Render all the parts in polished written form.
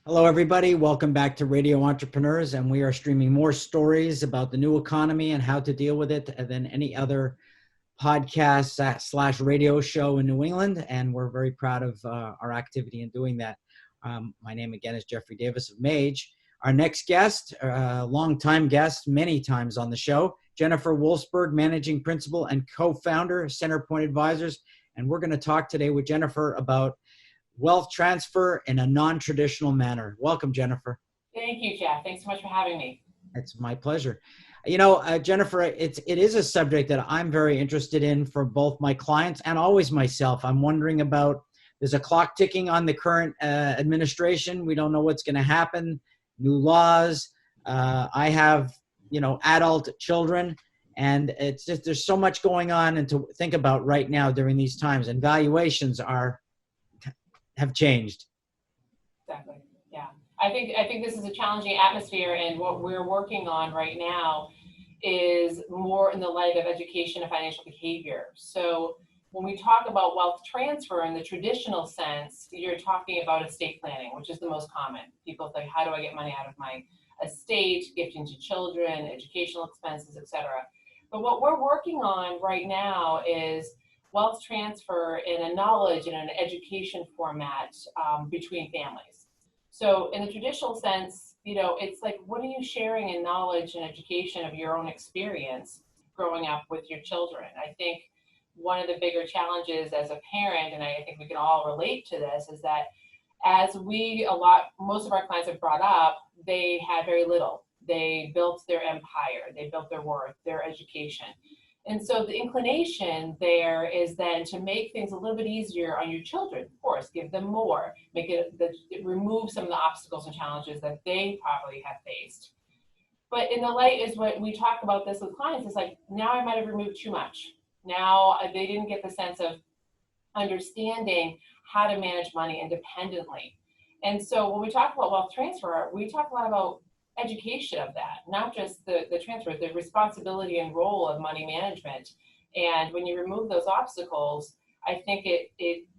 Hello, everybody. Welcome back to Radio Entrepreneurs, and we are streaming more stories about the new economy and how to deal with it than any other podcast slash radio show in New England, and we're very proud of our activity in doing that. My name again is Jeffrey Davis of MAGE. Our next guest, longtime guest, many times on the show, Jennifer Wolfsberg, Managing Principal and Co-Founder, Centerpoint Advisors, and we're going to talk today with Jennifer about wealth transfer in a non-traditional manner. Welcome, Jennifer. Thank you, Jeff. Thanks so much for having me. It's my pleasure. You know, Jennifer, it is a subject that I'm very interested in for both my clients and always myself. I'm wondering about, there's a clock ticking on the current administration. We don't know what's going to happen, new laws. I have, adult children, and it's just, there's so much going on and to think about right now during these times, and valuations have changed. Exactly. Yeah. I think this is a challenging atmosphere, and what we're working on right now is more in the light of education and financial behavior. So when we talk about wealth transfer in the traditional sense, you're talking about estate planning, which is the most common. People think, how do I get money out of my estate, gifting to children, educational expenses, etc. But what we're working on right now is wealth transfer in a knowledge and an education format between families. So in the traditional sense, it's like, what are you sharing in knowledge and education of your own experience growing up with your children? I think one of the bigger challenges as a parent, and I think we can all relate to this, is that as most of our clients have brought up, they had very little. They built their empire, they built their worth, their education. And so the inclination there is then to make things a little bit easier on your children. Of course, give them more, remove some of the obstacles and challenges that they probably have faced. But in the light is what we talk about this with clients, is like, now I might have removed too much. Now they didn't get the sense of understanding how to manage money independently. And so when we talk about wealth transfer, we talk a lot about education of that, not just the transfer, the responsibility and role of money management. And when you remove those obstacles, I think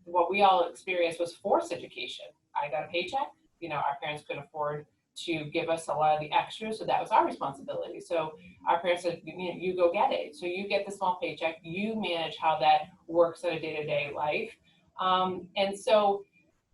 what we all experienced was forced education. I got a paycheck, our parents couldn't afford to give us a lot of the extras, so that was our responsibility. So our parents said, you go get it. So you get the small paycheck, you manage how that works in a day-to-day life. And so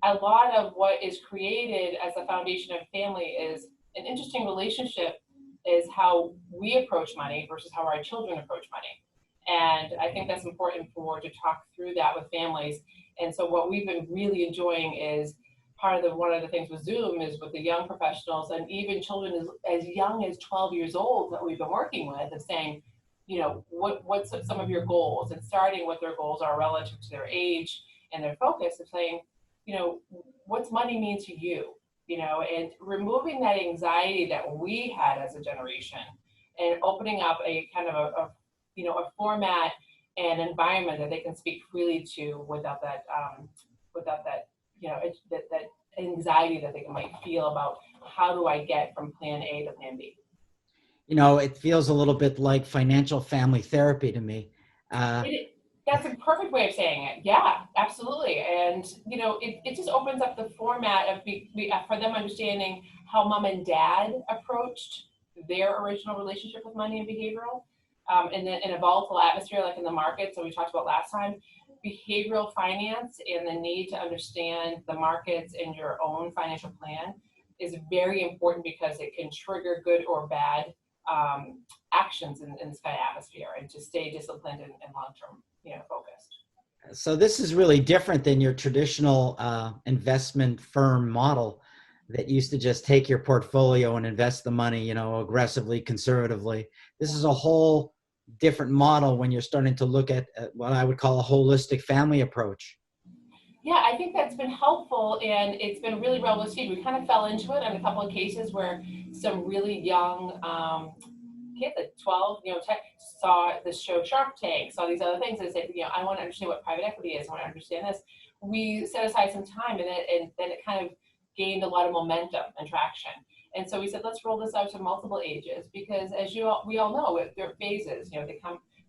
a lot of what is created as the foundation of family is an interesting relationship, is how we approach money versus how our children approach money. And I think that's important to talk through that with families. And so what we've been really enjoying is one of the things with Zoom is with the young professionals and even children as young as 12 years old that we've been working with, of saying, what's some of your goals, and starting what their goals are relative to their age and their focus, of saying, what's money mean to you? And removing that anxiety that we had as a generation, and opening up a kind of a format and environment that they can speak freely to without that anxiety that they might feel about, how do I get from plan A to plan B? It feels a little bit like financial family therapy to me. That's a perfect way of saying it. Yeah, absolutely. And, it just opens up the format of for them understanding how mom and dad approached their original relationship with money and behavioral. And then in a volatile atmosphere, like in the market, so we talked about last time, behavioral finance and the need to understand the markets and your own financial plan is very important, because it can trigger good or bad actions in this kind of atmosphere, and to stay disciplined and long-term focused. So this is really different than your traditional investment firm model that used to just take your portfolio and invest the money, aggressively, conservatively. This is a whole different model when you're starting to look at what I would call a holistic family approach. Yeah, I think that's been helpful, and it's been really well received. We kind of fell into it in a couple of cases where some really young kids, like 12, saw the show Shark Tank, saw these other things, and said, I want to understand what private equity is. I want to understand this. We set aside some time, and then it kind of gained a lot of momentum and traction. And so we said, let's roll this out to multiple ages, because as we all know, there are phases.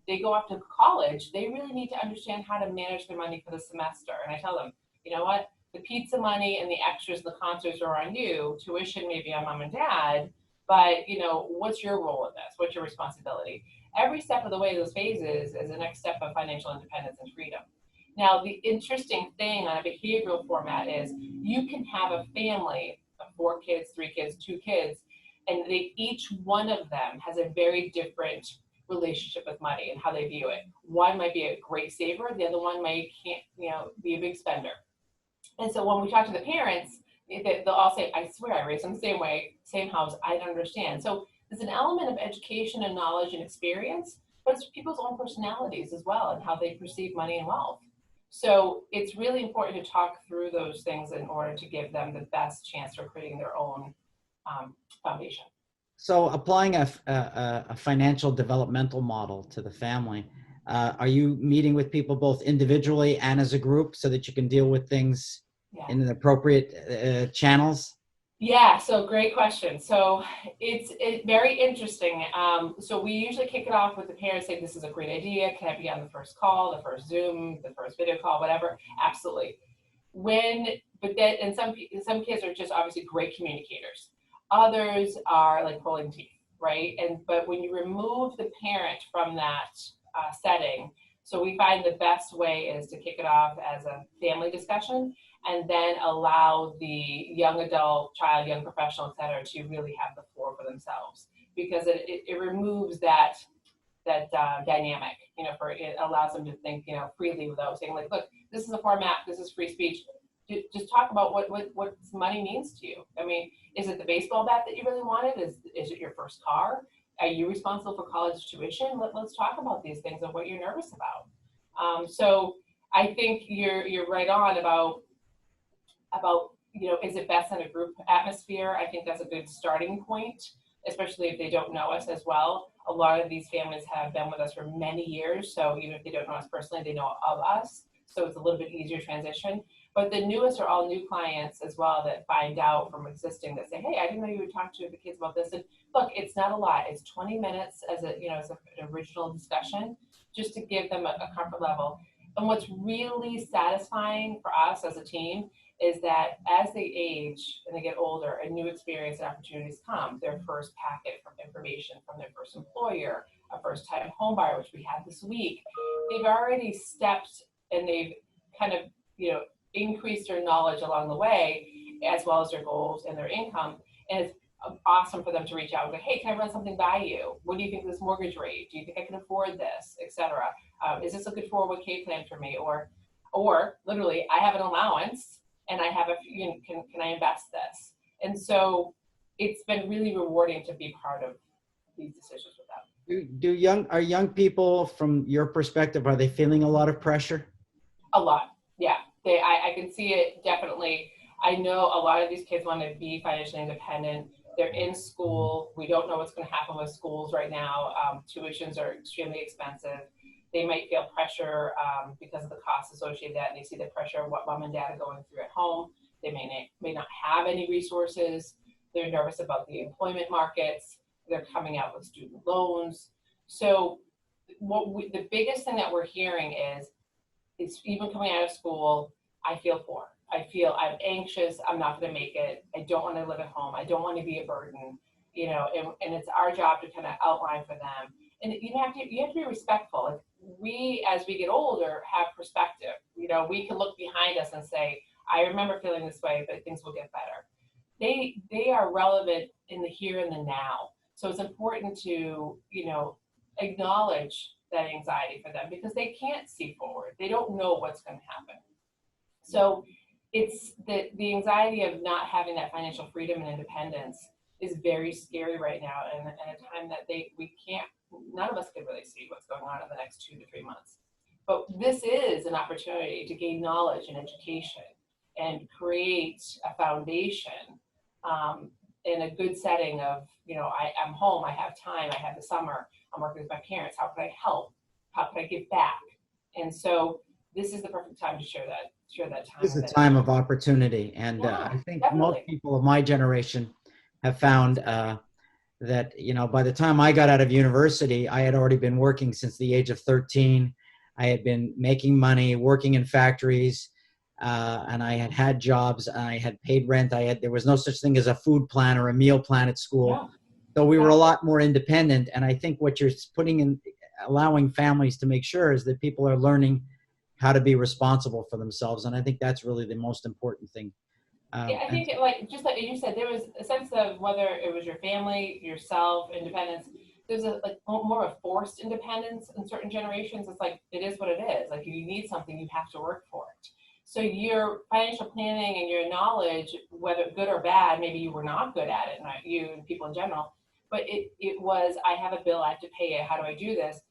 They go off to college. They really need to understand how to manage their money for the semester. And I tell them, you know what? the pizza money and the extras, the concerts are on you, tuition maybe on mom and dad, but what's your role in this? What's your responsibility? Every step of the way, those phases is the next step of financial independence and freedom. Now, the interesting thing on a behavioral format is you can have a family of 4 kids, 3 kids, 2 kids, and each one of them has a very different relationship with money and how they view it. One might be a great saver, the other one might be a big spender. And so when we talk to the parents, they'll all say, I swear I raised them the same way, same house, I don't understand. So there's an element of education and knowledge and experience, but it's people's own personalities as well and how they perceive money and wealth. So it's really important to talk through those things in order to give them the best chance for creating their own foundation. So applying a financial developmental model to the family, are you meeting with people both individually and as a group so that you can deal with things in the appropriate channels? Yeah, so great question. So it's very interesting. So we usually kick it off with the parents saying, this is a great idea. Can I be on the first call, the first Zoom, the first video call, whatever? Absolutely. And some kids are just obviously great communicators. Others are like pulling teeth, right? But when you remove the parent from that setting, so we find the best way is to kick it off as a family discussion and then allow the young adult, child, young professional, et cetera, to really have the floor for themselves, because it removes that dynamic, it allows them to think, freely without saying like, look, this is a format, this is free speech. Just talk about what money means to you. I mean, is it the baseball bat that you really wanted? Is it your first car? Are you responsible for college tuition? Let's talk about these things and what you're nervous about. So I think you're right on about is it best in a group atmosphere? I think that's a good starting point, especially if they don't know us as well. A lot of these families have been with us for many years, so even if they don't know us personally, they know of us. So it's a little bit easier transition. But the newest are all new clients as well that find out from existing that say, hey, I didn't know you would talk to the kids about this. And look, it's not a lot. It's 20 minutes as an original discussion, just to give them a comfort level. And what's really satisfying for us as a team is that as they age and they get older and new experience and opportunities come, their first packet from information from their first employer, a first time home buyer, which we had this week, they've already stepped and they've kind of, increased their knowledge along the way, as well as their goals and their income. And it's awesome for them to reach out and go, hey, can I run something by you? What do you think of this mortgage rate? Do you think I can afford this, et cetera? Is this a good 401k plan for me? Or literally, I have an allowance and I have can I invest this? And so it's been really rewarding to be part of these decisions with them. Are young people, from your perspective, are they feeling a lot of pressure? A lot, yeah. I can see it definitely. I know a lot of these kids want to be financially independent. They're in school. We don't know what's going to happen with schools right now. Tuitions are extremely expensive. They might feel pressure because of the costs associated with that, and they see the pressure of what mom and dad are going through at home. They may not have any resources. They're nervous about the employment markets. They're coming out with student loans. So the biggest thing that we're hearing is even coming out of school, I feel poor. I'm anxious. I'm not going to make it. I don't want to live at home. I don't want to be a burden, and it's our job to kind of outline for them. And you have to be respectful. Like we, as we get older, have perspective. We can look behind us and say, I remember feeling this way, but things will get better. They are relevant in the here and the now. So it's important to, acknowledge that anxiety for them because they can't see forward. They don't know what's going to happen. So it's the anxiety of not having that financial freedom and independence is very scary right now, and at a time that none of us can really see what's going on in the next 2 to 3 months. But this is an opportunity to gain knowledge and education and create a foundation in a good setting of, I'm home, I have time, I have the summer, I'm working with my parents, how can I help? How can I give back? And so this is the perfect time to share that time. This is a time of opportunity. And I think definitely. Most people of my generation have found that, by the time I got out of university, I had already been working since the age of 13. I had been making money, working in factories, and I had jobs. I had paid rent. There was no such thing as a food plan or a meal plan at school. Yeah, So we were a exactly. lot more independent. And I think what you're putting in, allowing families to make sure is that people are learning how to be responsible for themselves. And I think that's really the most important thing. Yeah, I And think like just like you said, there was a sense of whether it was your family, yourself, independence. There's a like more of forced independence in certain generations. It's like it is what it is. Like you need something, you have to work for it. So your financial planning and your knowledge, whether good or bad, maybe you were not good at it, not you and people in general, but it was I have a bill, I have to pay it. How do I do this?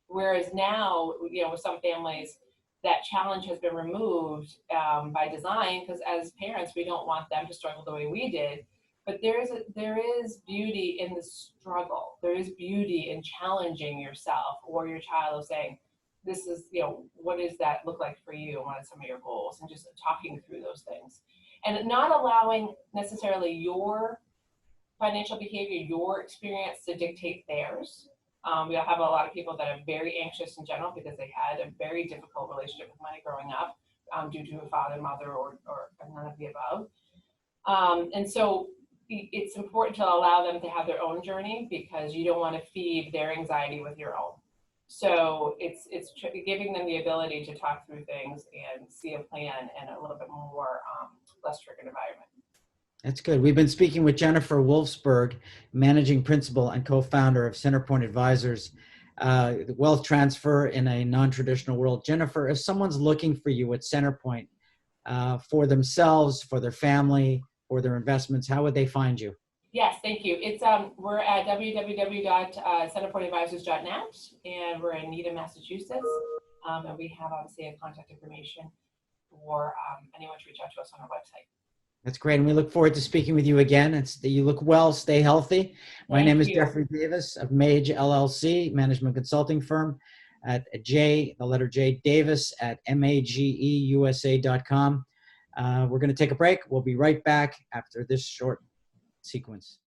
Whereas now, with some families, that challenge has been removed by design because as parents we don't want them to struggle the way we did, but there is beauty in the struggle. There is beauty in challenging yourself or your child of saying this is what does that look like for you and what are some of your goals, and just talking through those things and not allowing necessarily your financial behavior, your experience to dictate theirs. We have a lot of people that are very anxious in general because they had a very difficult relationship with money growing up due to a father, mother, or none of the above. And so it's important to allow them to have their own journey because you don't want to feed their anxiety with your own. So it's giving them the ability to talk through things and see a plan in a little bit more less triggered environment. that's good. We've been speaking with Jennifer Wolfsberg, managing principal and co-founder of Centerpoint Advisors, wealth transfer in a non-traditional world. Jennifer, if someone's looking for you at Centerpoint for themselves, for their family, for their investments, how would they find you? Yes, thank you. It's we're at www.centerpointadvisors.net, and we're in Needham, Massachusetts. And we have obviously a contact information for anyone to reach out to us on our website. That's great. And we look forward to speaking with you again. You look well, stay healthy. My name is Jeffrey Davis of MAGE LLC, management consulting firm at the letter J, Davis at mageusa.com. We're going to take a break. We'll be right back after this short sequence.